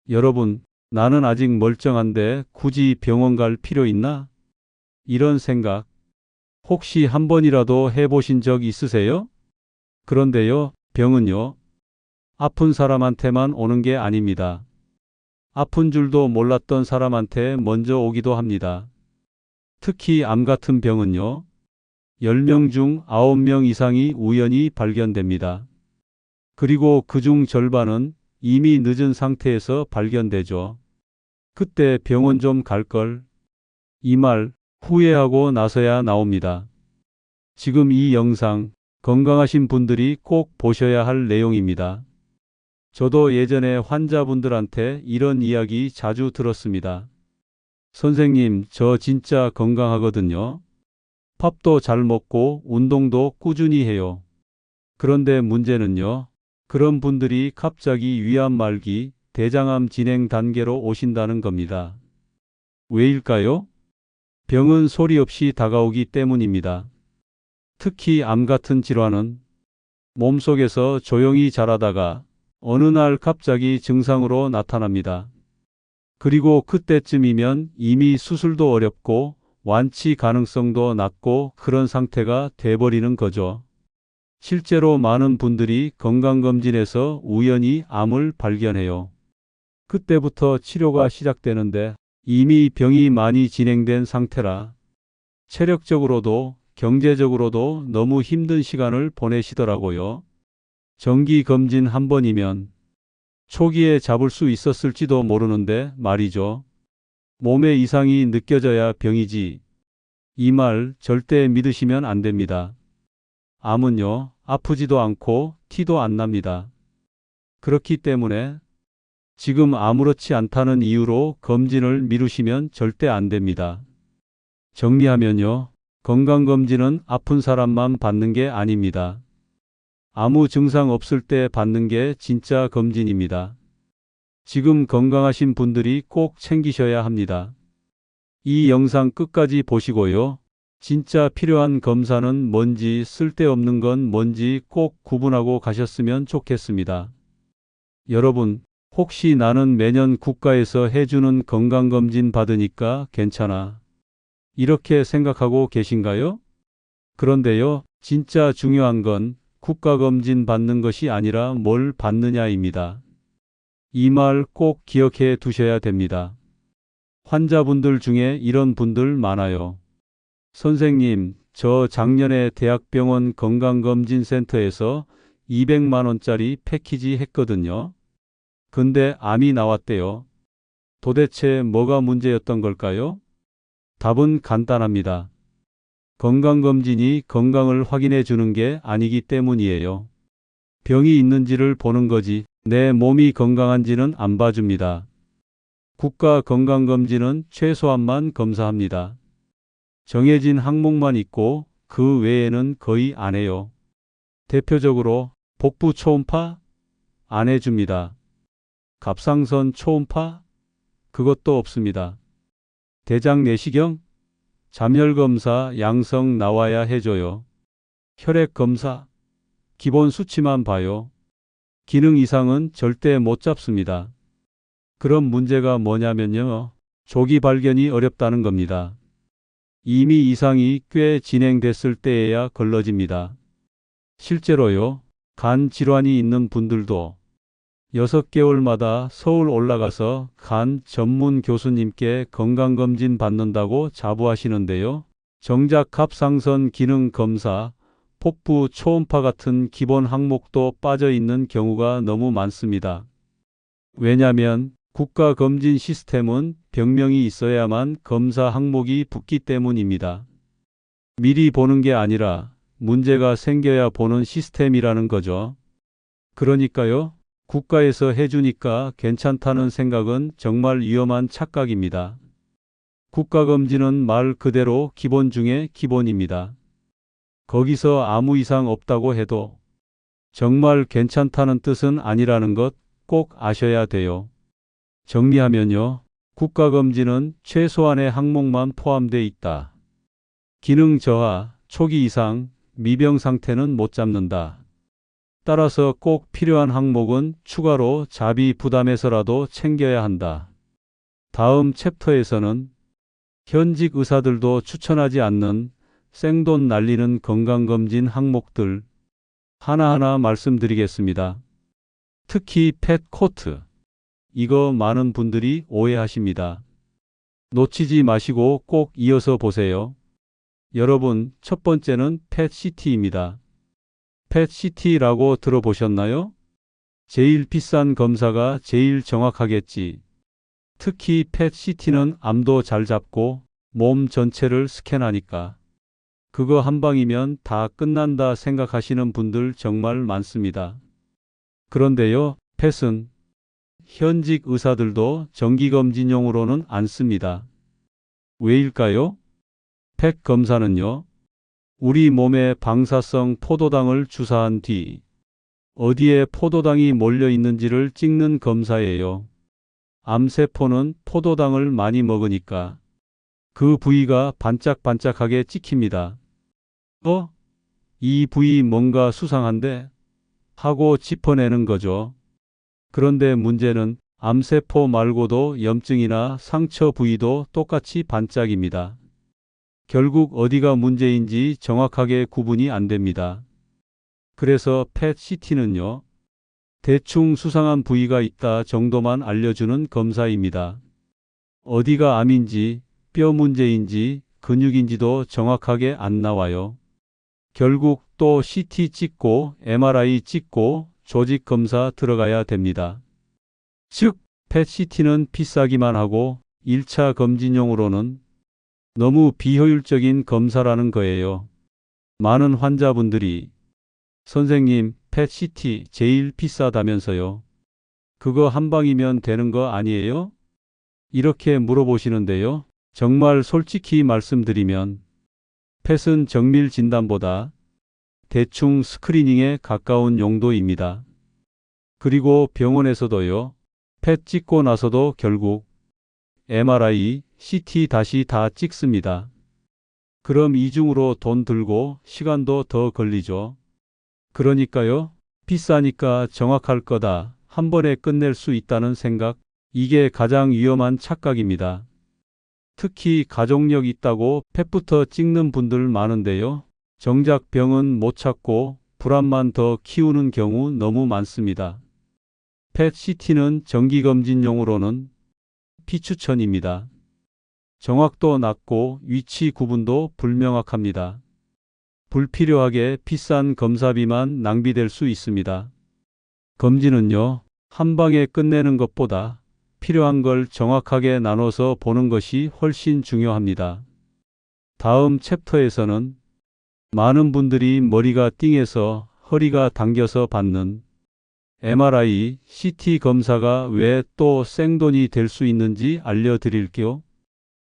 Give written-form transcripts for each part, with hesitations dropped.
여러분, 나는 아직 멀쩡한데 굳이 병원 갈 필요 있나? 이런 생각 혹시 한 번이라도 해보신 적 있으세요? 그런데요, 병은요, 아픈 사람한테만 오는 게 아닙니다. 아픈 줄도 몰랐던 사람한테 먼저 오기도 합니다. 특히 암 같은 병은요, 10명 중 9명 이상이 우연히 발견됩니다. 그리고 그중 절반은 이미 늦은 상태에서 발견되죠. 그때 병원 좀 갈걸. 이 말 후회하고 나서야 나옵니다. 지금 이 영상 건강하신 분들이 꼭 보셔야 할 내용입니다. 저도 예전에 환자분들한테 이런 이야기 자주 들었습니다. 선생님, 저 진짜 건강하거든요. 밥도 잘 먹고 운동도 꾸준히 해요. 그런데 문제는요. 그런 분들이 갑자기 위암 말기, 대장암 진행 단계로 오신다는 겁니다. 왜일까요? 병은 소리 없이 다가오기 때문입니다. 특히 암 같은 질환은 몸속에서 조용히 자라다가 어느 날 갑자기 증상으로 나타납니다. 그리고 그때쯤이면 이미 수술도 어렵고 완치 가능성도 낮고 그런 상태가 돼버리는 거죠. 실제로 많은 분들이 건강검진에서 우연히 암을 발견해요. 그때부터 치료가 시작되는데 이미 병이 많이 진행된 상태라 체력적으로도 경제적으로도 너무 힘든 시간을 보내시더라고요. 정기 검진 한 번이면 초기에 잡을 수 있었을지도 모르는데 말이죠. 몸에 이상이 느껴져야 병이지. 이 말 절대 믿으시면 안 됩니다. 암은요, 아프지도 않고 티도 안 납니다. 그렇기 때문에 지금 아무렇지 않다는 이유로 검진을 미루시면 절대 안 됩니다. 정리하면요, 건강검진은 아픈 사람만 받는 게 아닙니다. 아무 증상 없을 때 받는 게 진짜 검진입니다. 지금 건강하신 분들이 꼭 챙기셔야 합니다. 이 영상 끝까지 보시고요. 진짜 필요한 검사는 뭔지 쓸데없는 건 뭔지 꼭 구분하고 가셨으면 좋겠습니다. 여러분, 혹시 나는 매년 국가에서 해주는 건강검진 받으니까 괜찮아. 이렇게 생각하고 계신가요? 그런데요, 진짜 중요한 건 국가검진 받는 것이 아니라 뭘 받느냐입니다. 이 말 꼭 기억해 두셔야 됩니다. 환자분들 중에 이런 분들 많아요. 선생님, 저 작년에 대학병원 건강검진센터에서 200만 원짜리 패키지 했거든요. 근데 암이 나왔대요. 도대체 뭐가 문제였던 걸까요? 답은 간단합니다. 건강검진이 건강을 확인해 주는 게 아니기 때문이에요. 병이 있는지를 보는 거지 내 몸이 건강한지는 안 봐줍니다. 국가건강검진은 최소한만 검사합니다. 정해진 항목만 있고 그 외에는 거의 안 해요. 대표적으로 복부 초음파? 안 해줍니다. 갑상선 초음파? 그것도 없습니다. 대장 내시경? 잠열검사 양성 나와야 해줘요. 혈액검사? 기본 수치만 봐요. 기능 이상은 절대 못 잡습니다. 그런 문제가 뭐냐면요. 조기 발견이 어렵다는 겁니다. 이미 이상이 꽤 진행됐을 때에야 걸러집니다. 실제로요. 간 질환이 있는 분들도 6개월마다 서울 올라가서 간 전문 교수님께 건강검진 받는다고 자부하시는데요. 정작 갑상선 기능 검사, 복부 초음파 같은 기본 항목도 빠져 있는 경우가 너무 많습니다. 왜냐하면 국가검진 시스템은 병명이 있어야만 검사 항목이 붙기 때문입니다. 미리 보는 게 아니라 문제가 생겨야 보는 시스템이라는 거죠. 그러니까요. 국가에서 해주니까 괜찮다는 생각은 정말 위험한 착각입니다. 국가검진은 말 그대로 기본 중에 기본입니다. 거기서 아무 이상 없다고 해도 정말 괜찮다는 뜻은 아니라는 것 꼭 아셔야 돼요. 정리하면요. 국가검진은 최소한의 항목만 포함되어 있다. 기능 저하, 초기 이상, 미병 상태는 못 잡는다. 따라서 꼭 필요한 항목은 추가로 자비 부담해서라도 챙겨야 한다. 다음 챕터에서는 현직 의사들도 추천하지 않는 생돈 날리는 건강검진 항목들 하나하나 말씀드리겠습니다. 특히 펫 코트. 이거 많은 분들이 오해하십니다. 놓치지 마시고 꼭 이어서 보세요. 여러분, 첫 번째는 펫CT입니다. 펫CT라고 들어보셨나요? 제일 비싼 검사가 제일 정확하겠지. 특히 펫CT는 암도 잘 잡고 몸 전체를 스캔하니까. 그거 한 방이면 다 끝난다 생각하시는 분들 정말 많습니다. 그런데요, 펫은 현직 의사들도 정기검진용으로는 안 씁니다. 왜일까요? 펫 검사는요, 우리 몸에 방사성 포도당을 주사한 뒤 어디에 포도당이 몰려 있는지를 찍는 검사예요. 암세포는 포도당을 많이 먹으니까 그 부위가 반짝반짝하게 찍힙니다. 이 부위 뭔가 수상한데? 하고 짚어내는 거죠. 그런데 문제는 암세포 말고도 염증이나 상처 부위도 똑같이 반짝입니다. 결국 어디가 문제인지 정확하게 구분이 안 됩니다. 그래서 펫CT는요, 대충 수상한 부위가 있다 정도만 알려주는 검사입니다. 어디가 암인지, 뼈 문제인지, 근육인지도 정확하게 안 나와요. 결국 또 CT 찍고 MRI 찍고 조직 검사 들어가야 됩니다. 즉, 펫CT는 비싸기만 하고 1차 검진용으로는 너무 비효율적인 검사라는 거예요. 많은 환자분들이 선생님, 펫CT 제일 비싸다면서요. 그거 한 방이면 되는 거 아니에요? 이렇게 물어보시는데요. 정말 솔직히 말씀드리면 펫은 정밀 진단보다 대충 스크리닝에 가까운 용도입니다. 그리고 병원에서도요, 펫 찍고 나서도 결국 MRI, CT 다시 다 찍습니다. 그럼 이중으로 돈 들고 시간도 더 걸리죠. 그러니까요, 비싸니까 정확할 거다, 한 번에 끝낼 수 있다는 생각, 이게 가장 위험한 착각입니다. 특히 가족력 있다고 펫부터 찍는 분들 많은데요. 정작 병은 못 찾고 불안만 더 키우는 경우 너무 많습니다. 펫CT는 정기검진용으로는 비추천입니다. 정확도 낮고 위치 구분도 불명확합니다. 불필요하게 비싼 검사비만 낭비될 수 있습니다. 검진은요, 한 방에 끝내는 것보다 필요한 걸 정확하게 나눠서 보는 것이 훨씬 중요합니다. 다음 챕터에서는 많은 분들이 머리가 띵해서 허리가 당겨서 받는 MRI, CT 검사가 왜 또 생돈이 될 수 있는지 알려드릴게요.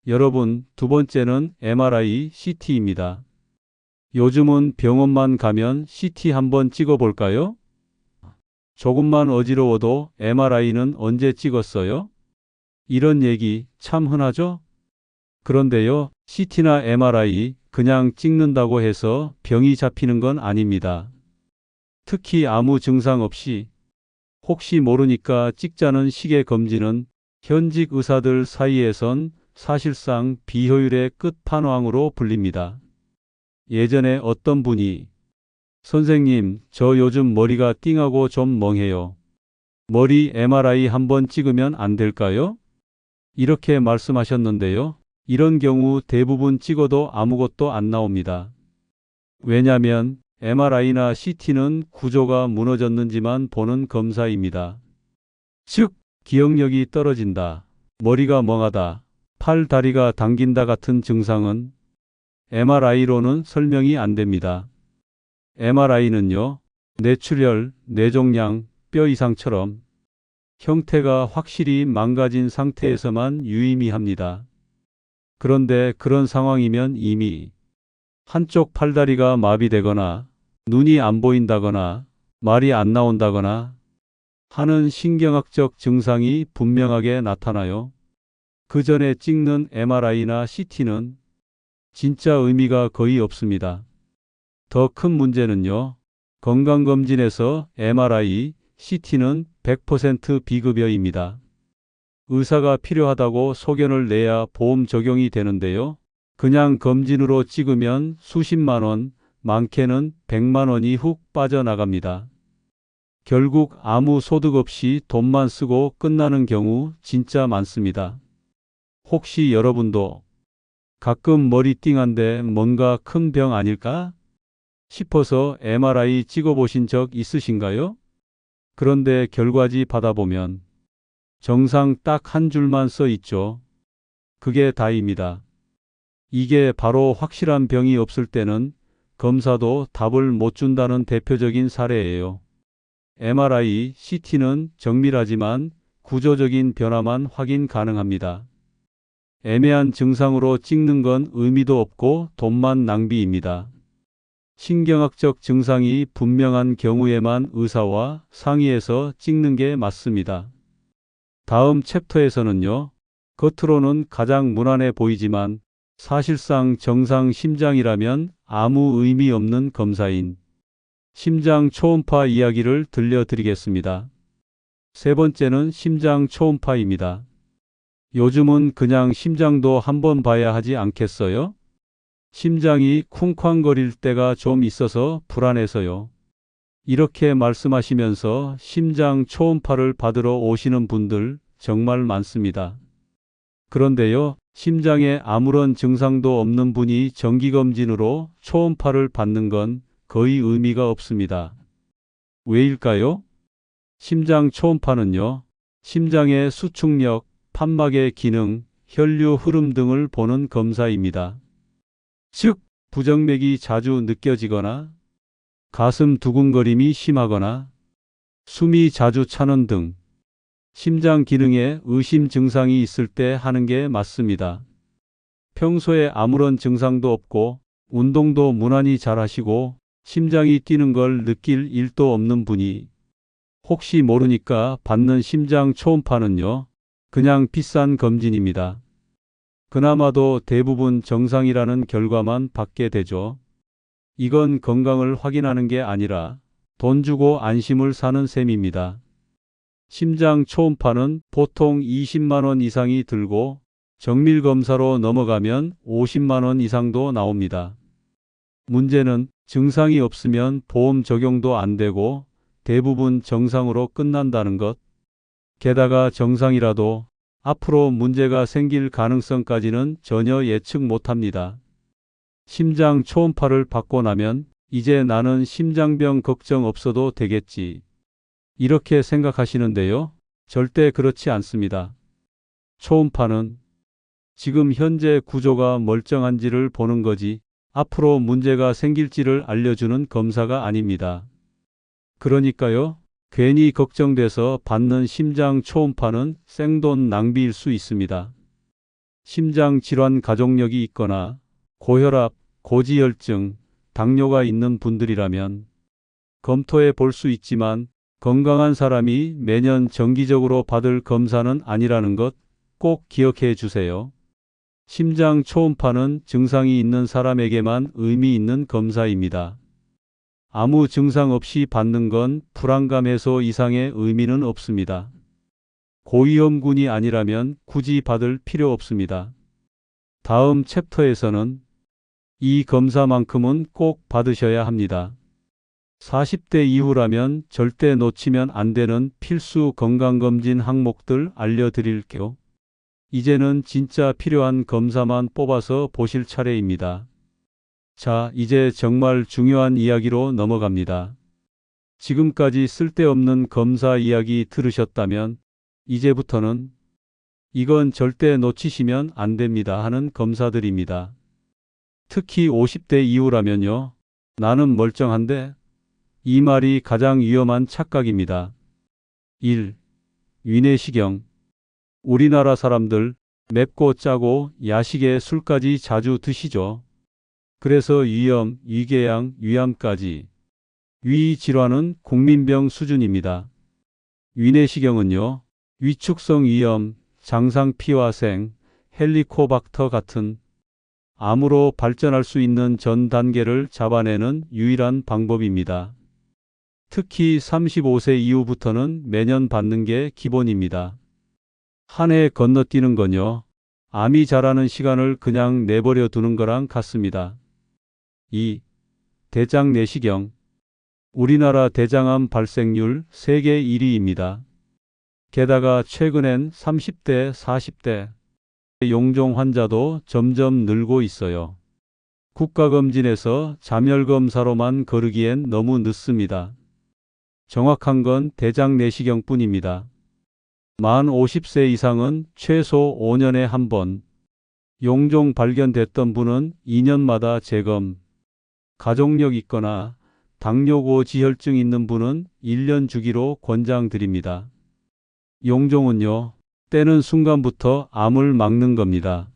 여러분, 두 번째는 MRI, CT입니다. 요즘은 병원만 가면 CT 한번 찍어볼까요? 조금만 어지러워도 MRI는 언제 찍었어요? 이런 얘기 참 흔하죠? 그런데요, CT나 MRI 그냥 찍는다고 해서 병이 잡히는 건 아닙니다. 특히 아무 증상 없이 혹시 모르니까 찍자는 식의 검진은 현직 의사들 사이에선 사실상 비효율의 끝판왕으로 불립니다. 예전에 어떤 분이 선생님, 저 요즘 머리가 띵하고 좀 멍해요. 머리 MRI 한번 찍으면 안 될까요? 이렇게 말씀하셨는데요. 이런 경우 대부분 찍어도 아무것도 안 나옵니다. 왜냐면 MRI나 CT는 구조가 무너졌는지만 보는 검사입니다. 즉, 기억력이 떨어진다, 머리가 멍하다, 팔, 다리가 당긴다 같은 증상은 MRI로는 설명이 안 됩니다. MRI는요, 뇌출혈, 뇌종양, 뼈 이상처럼 형태가 확실히 망가진 상태에서만 유의미합니다. 그런데 그런 상황이면 이미 한쪽 팔다리가 마비되거나 눈이 안 보인다거나 말이 안 나온다거나 하는 신경학적 증상이 분명하게 나타나요. 그 전에 찍는 MRI나 CT는 진짜 의미가 거의 없습니다. 더 큰 문제는요, 건강검진에서 MRI, CT는 100% 비급여입니다. 의사가 필요하다고 소견을 내야 보험 적용이 되는데요. 그냥 검진으로 찍으면 수십만 원, 많게는 100만 원이 훅 빠져나갑니다. 결국 아무 소득 없이 돈만 쓰고 끝나는 경우 진짜 많습니다. 혹시 여러분도 가끔 머리띵한데 뭔가 큰 병 아닐까 싶어서 MRI 찍어보신 적 있으신가요? 그런데 결과지 받아보면 정상 딱 한 줄만 써 있죠. 그게 다입니다. 이게 바로 확실한 병이 없을 때는 검사도 답을 못 준다는 대표적인 사례예요. MRI, CT는 정밀하지만 구조적인 변화만 확인 가능합니다. 애매한 증상으로 찍는 건 의미도 없고 돈만 낭비입니다. 신경학적 증상이 분명한 경우에만 의사와 상의해서 찍는 게 맞습니다. 다음 챕터에서는요, 겉으로는 가장 무난해 보이지만 사실상 정상 심장이라면 아무 의미 없는 검사인 심장 초음파 이야기를 들려드리겠습니다. 세 번째는 심장 초음파입니다. 요즘은 그냥 심장도 한번 봐야 하지 않겠어요? 심장이 쿵쾅거릴 때가 좀 있어서 불안해서요. 이렇게 말씀하시면서 심장 초음파를 받으러 오시는 분들 정말 많습니다. 그런데요, 심장에 아무런 증상도 없는 분이 정기검진으로 초음파를 받는 건 거의 의미가 없습니다. 왜일까요? 심장 초음파는요, 심장의 수축력, 판막의 기능, 혈류 흐름 등을 보는 검사입니다. 즉, 부정맥이 자주 느껴지거나 가슴 두근거림이 심하거나 숨이 자주 차는 등 심장 기능에 의심 증상이 있을 때 하는 게 맞습니다. 평소에 아무런 증상도 없고 운동도 무난히 잘 하시고 심장이 뛰는 걸 느낄 일도 없는 분이 혹시 모르니까 받는 심장 초음파는요, 그냥 비싼 검진입니다. 그나마도 대부분 정상이라는 결과만 받게 되죠. 이건 건강을 확인하는 게 아니라 돈 주고 안심을 사는 셈입니다. 심장 초음파는 보통 20만 원 이상이 들고 정밀 검사로 넘어가면 50만 원 이상도 나옵니다. 문제는 증상이 없으면 보험 적용도 안 되고 대부분 정상으로 끝난다는 것. 게다가 정상이라도 앞으로 문제가 생길 가능성까지는 전혀 예측 못합니다. 심장 초음파를 받고 나면 이제 나는 심장병 걱정 없어도 되겠지. 이렇게 생각하시는데요. 절대 그렇지 않습니다. 초음파는 지금 현재 구조가 멀쩡한지를 보는 거지 앞으로 문제가 생길지를 알려주는 검사가 아닙니다. 그러니까요, 괜히 걱정돼서 받는 심장 초음파는 생돈 낭비일 수 있습니다. 심장 질환 가족력이 있거나 고혈압, 고지혈증, 당뇨가 있는 분들이라면 검토해 볼 수 있지만 건강한 사람이 매년 정기적으로 받을 검사는 아니라는 것 꼭 기억해 주세요. 심장 초음파는 증상이 있는 사람에게만 의미 있는 검사입니다. 아무 증상 없이 받는 건 불안감 해소 이상의 의미는 없습니다. 고위험군이 아니라면 굳이 받을 필요 없습니다. 다음 챕터에서는 이 검사만큼은 꼭 받으셔야 합니다. 40대 이후라면 절대 놓치면 안 되는 필수 건강검진 항목들 알려드릴게요. 이제는 진짜 필요한 검사만 뽑아서 보실 차례입니다. 자, 이제 정말 중요한 이야기로 넘어갑니다. 지금까지 쓸데없는 검사 이야기 들으셨다면 이제부터는 이건 절대 놓치시면 안 됩니다 하는 검사들입니다. 특히 50대 이후라면요. 나는 멀쩡한데? 이 말이 가장 위험한 착각입니다. 1. 위내시경. 우리나라 사람들 맵고 짜고 야식에 술까지 자주 드시죠. 그래서 위염, 위궤양, 위암까지 위질환은 국민병 수준입니다. 위내시경은요, 위축성 위염, 장상피화생, 헬리코박터 같은 암으로 발전할 수 있는 전 단계를 잡아내는 유일한 방법입니다. 특히 35세 이후부터는 매년 받는 게 기본입니다. 한 해 건너뛰는 건요, 암이 자라는 시간을 그냥 내버려 두는 거랑 같습니다. 2. 대장 내시경. 우리나라 대장암 발생률 세계 1위입니다. 게다가 최근엔 30대, 40대 용종 환자도 점점 늘고 있어요. 국가검진에서 잠열검사로만 거르기엔 너무 늦습니다. 정확한 건 대장 내시경뿐입니다. 만 50세 이상은 최소 5년에 한 번, 용종 발견됐던 분은 2년마다 재검, 가족력 있거나 당뇨고 지혈증 있는 분은 1년 주기로 권장드립니다. 용종은요, 떼는 순간부터 암을 막는 겁니다.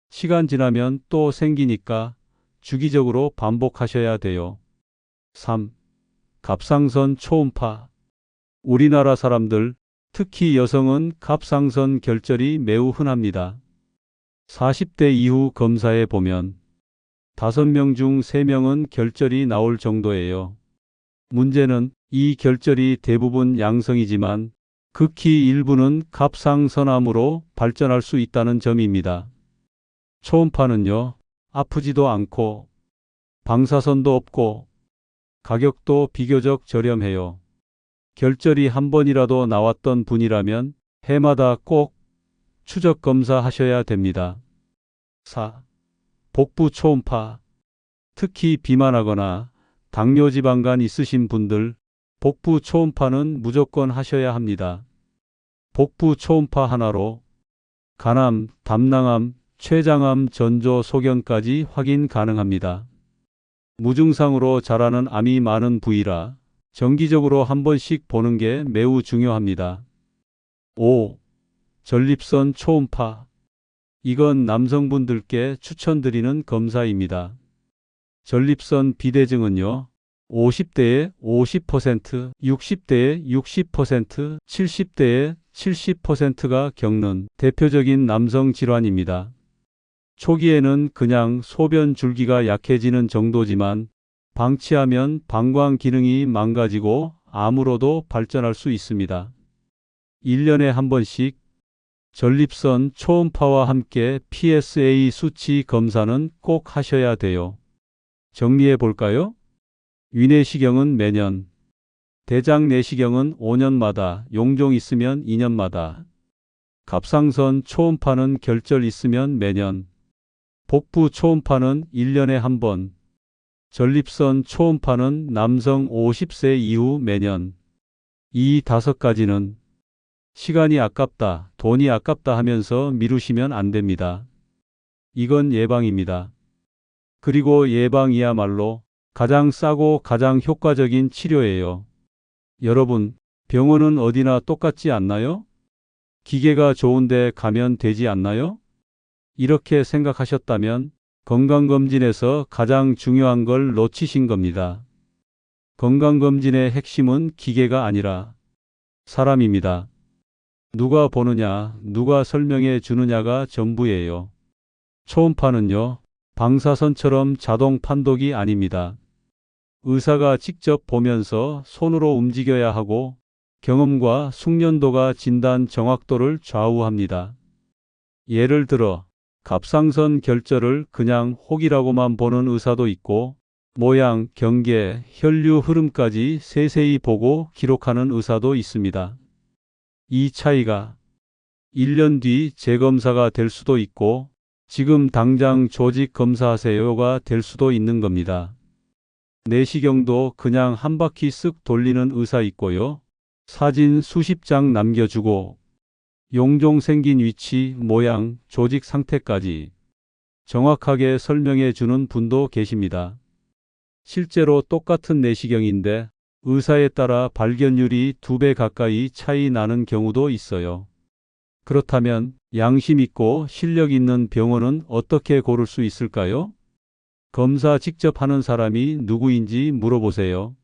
시간 지나면 또 생기니까 주기적으로 반복하셔야 돼요. 3. 갑상선 초음파. 우리나라 사람들, 특히 여성은 갑상선 결절이 매우 흔합니다. 40대 이후 검사해 보면 5명 중 3명은 결절이 나올 정도예요. 문제는 이 결절이 대부분 양성이지만 극히 일부는 갑상선암으로 발전할 수 있다는 점입니다. 초음파는요, 아프지도 않고 방사선도 없고 가격도 비교적 저렴해요. 결절이 한 번이라도 나왔던 분이라면 해마다 꼭 추적 검사하셔야 됩니다. 4. 복부 초음파. 특히 비만하거나 당뇨지방간 있으신 분들, 복부 초음파는 무조건 하셔야 합니다. 복부 초음파 하나로 간암, 담낭암, 췌장암, 전조, 소견까지 확인 가능합니다. 무증상으로 자라는 암이 많은 부위라 정기적으로 한 번씩 보는 게 매우 중요합니다. 5. 전립선 초음파. 이건 남성분들께 추천드리는 검사입니다. 전립선 비대증은요, 50대에 50%, 60대에 60%, 70대에 70%가 겪는 대표적인 남성 질환입니다. 초기에는 그냥 소변 줄기가 약해지는 정도지만 방치하면 방광 기능이 망가지고 암으로도 발전할 수 있습니다. 1년에 한 번씩 전립선 초음파와 함께 PSA 수치 검사는 꼭 하셔야 돼요. 정리해 볼까요? 위내시경은 매년, 대장 내시경은 5년마다, 용종 있으면 2년마다, 갑상선 초음파는 결절 있으면 매년, 복부 초음파는 1년에 한 번, 전립선 초음파는 남성 50세 이후 매년. 이 5가지는 시간이 아깝다, 돈이 아깝다 하면서 미루시면 안 됩니다. 이건 예방입니다. 그리고 예방이야말로 가장 싸고 가장 효과적인 치료예요. 여러분, 병원은 어디나 똑같지 않나요? 기계가 좋은데 가면 되지 않나요? 이렇게 생각하셨다면 건강검진에서 가장 중요한 걸 놓치신 겁니다. 건강검진의 핵심은 기계가 아니라 사람입니다. 누가 보느냐, 누가 설명해 주느냐가 전부예요. 초음파는요, 방사선처럼 자동 판독이 아닙니다. 의사가 직접 보면서 손으로 움직여야 하고 경험과 숙련도가 진단 정확도를 좌우합니다. 예를 들어 갑상선 결절을 그냥 혹이라고만 보는 의사도 있고 모양, 경계, 혈류 흐름까지 세세히 보고 기록하는 의사도 있습니다. 이 차이가 1년 뒤 재검사가 될 수도 있고 지금 당장 조직 검사하세요가 될 수도 있는 겁니다. 내시경도 그냥 한 바퀴 쓱 돌리는 의사 있고요. 사진 수십 장 남겨주고 용종 생긴 위치, 모양, 조직 상태까지 정확하게 설명해 주는 분도 계십니다. 실제로 똑같은 내시경인데 의사에 따라 발견율이 2배 가까이 차이 나는 경우도 있어요. 그렇다면 양심 있고 실력 있는 병원은 어떻게 고를 수 있을까요? 검사 직접 하는 사람이 누구인지 물어보세요.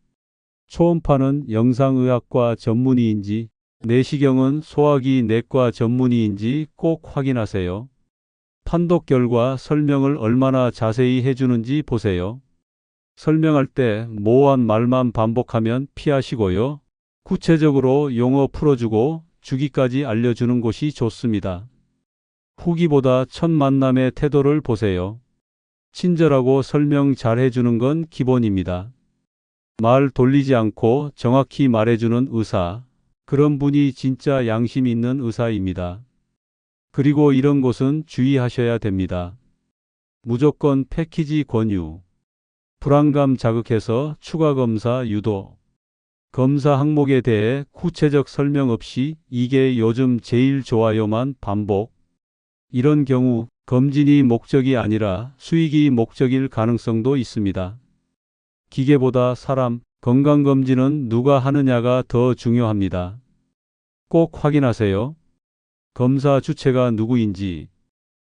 초음파는 영상의학과 전문의인지, 내시경은 소화기 내과 전문의인지 꼭 확인하세요. 판독 결과 설명을 얼마나 자세히 해주는지 보세요. 설명할 때 모호한 말만 반복하면 피하시고요. 구체적으로 용어 풀어주고 주기까지 알려주는 곳이 좋습니다. 후기보다 첫 만남의 태도를 보세요. 친절하고 설명 잘 해주는 건 기본입니다. 말 돌리지 않고 정확히 말해주는 의사. 그런 분이 진짜 양심 있는 의사입니다. 그리고 이런 곳은 주의하셔야 됩니다. 무조건 패키지 권유. 불안감 자극해서 추가 검사 유도. 검사 항목에 대해 구체적 설명 없이 이게 요즘 제일 좋아요만 반복. 이런 경우 검진이 목적이 아니라 수익이 목적일 가능성도 있습니다. 기계보다 사람, 건강검진은 누가 하느냐가 더 중요합니다. 꼭 확인하세요. 검사 주체가 누구인지,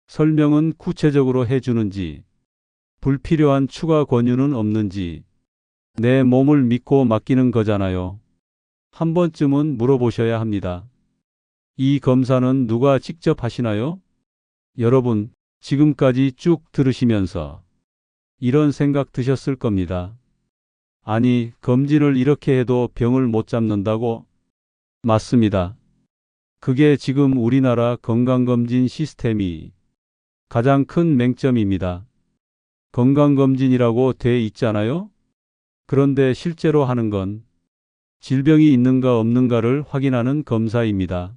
설명은 구체적으로 해주는지, 불필요한 추가 권유는 없는지, 내 몸을 믿고 맡기는 거잖아요. 한 번쯤은 물어보셔야 합니다. 이 검사는 누가 직접 하시나요? 여러분, 지금까지 쭉 들으시면서 이런 생각 드셨을 겁니다. 아니, 검진을 이렇게 해도 병을 못 잡는다고? 맞습니다. 그게 지금 우리나라 건강검진 시스템이 가장 큰 맹점입니다. 건강검진이라고 돼 있잖아요? 그런데 실제로 하는 건 질병이 있는가 없는가를 확인하는 검사입니다.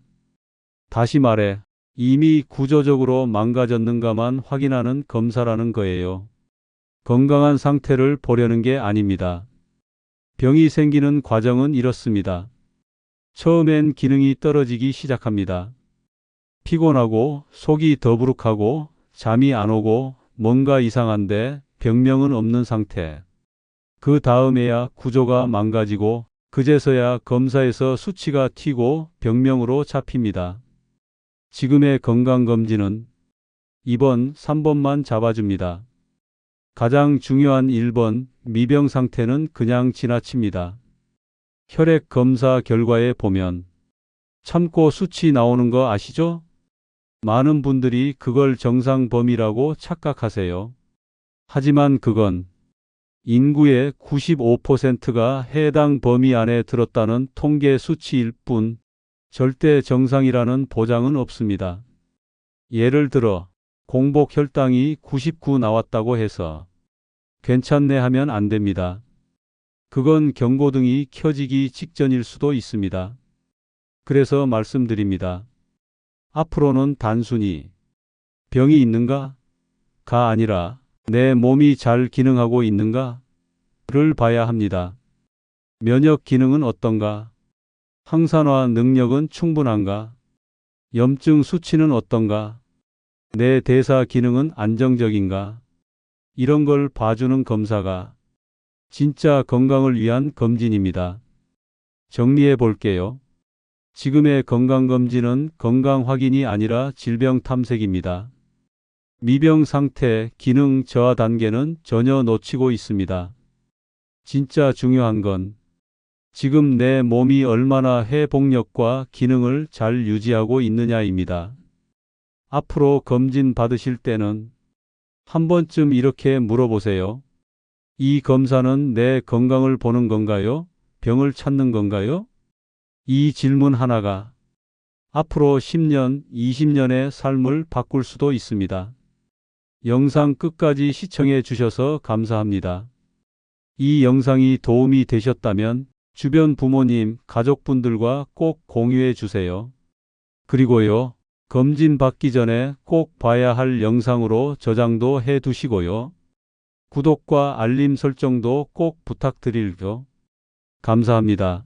다시 말해, 이미 구조적으로 망가졌는가만 확인하는 검사라는 거예요. 건강한 상태를 보려는 게 아닙니다. 병이 생기는 과정은 이렇습니다. 처음엔 기능이 떨어지기 시작합니다. 피곤하고 속이 더부룩하고 잠이 안 오고 뭔가 이상한데 병명은 없는 상태. 그 다음에야 구조가 망가지고 그제서야 검사에서 수치가 튀고 병명으로 잡힙니다. 지금의 건강검진은 2번, 3번만 잡아줍니다. 가장 중요한 1번, 미병 상태는 그냥 지나칩니다. 혈액 검사 결과에 보면 참고 수치 나오는 거 아시죠? 많은 분들이 그걸 정상 범위라고 착각하세요. 하지만 그건 인구의 95%가 해당 범위 안에 들었다는 통계 수치일 뿐 절대 정상이라는 보장은 없습니다. 예를 들어 공복 혈당이 99 나왔다고 해서 괜찮네 하면 안 됩니다. 그건 경고등이 켜지기 직전일 수도 있습니다. 그래서 말씀드립니다. 앞으로는 단순히 병이 있는가가 아니라 내 몸이 잘 기능하고 있는가를 봐야 합니다. 면역 기능은 어떤가? 항산화 능력은 충분한가? 염증 수치는 어떤가? 내 대사 기능은 안정적인가? 이런 걸 봐주는 검사가 진짜 건강을 위한 검진입니다. 정리해 볼게요. 지금의 건강검진은 건강 확인이 아니라 질병 탐색입니다. 미병 상태, 기능 저하 단계는 전혀 놓치고 있습니다. 진짜 중요한 건 지금 내 몸이 얼마나 회복력과 기능을 잘 유지하고 있느냐입니다. 앞으로 검진 받으실 때는 한 번쯤 이렇게 물어보세요. 이 검사는 내 건강을 보는 건가요? 병을 찾는 건가요? 이 질문 하나가 앞으로 10년, 20년의 삶을 바꿀 수도 있습니다. 영상 끝까지 시청해 주셔서 감사합니다. 이 영상이 도움이 되셨다면 주변 부모님, 가족분들과 꼭 공유해 주세요. 그리고요, 검진 받기 전에 꼭 봐야 할 영상으로 저장도 해 두시고요. 구독과 알림 설정도 꼭 부탁드릴게요. 감사합니다.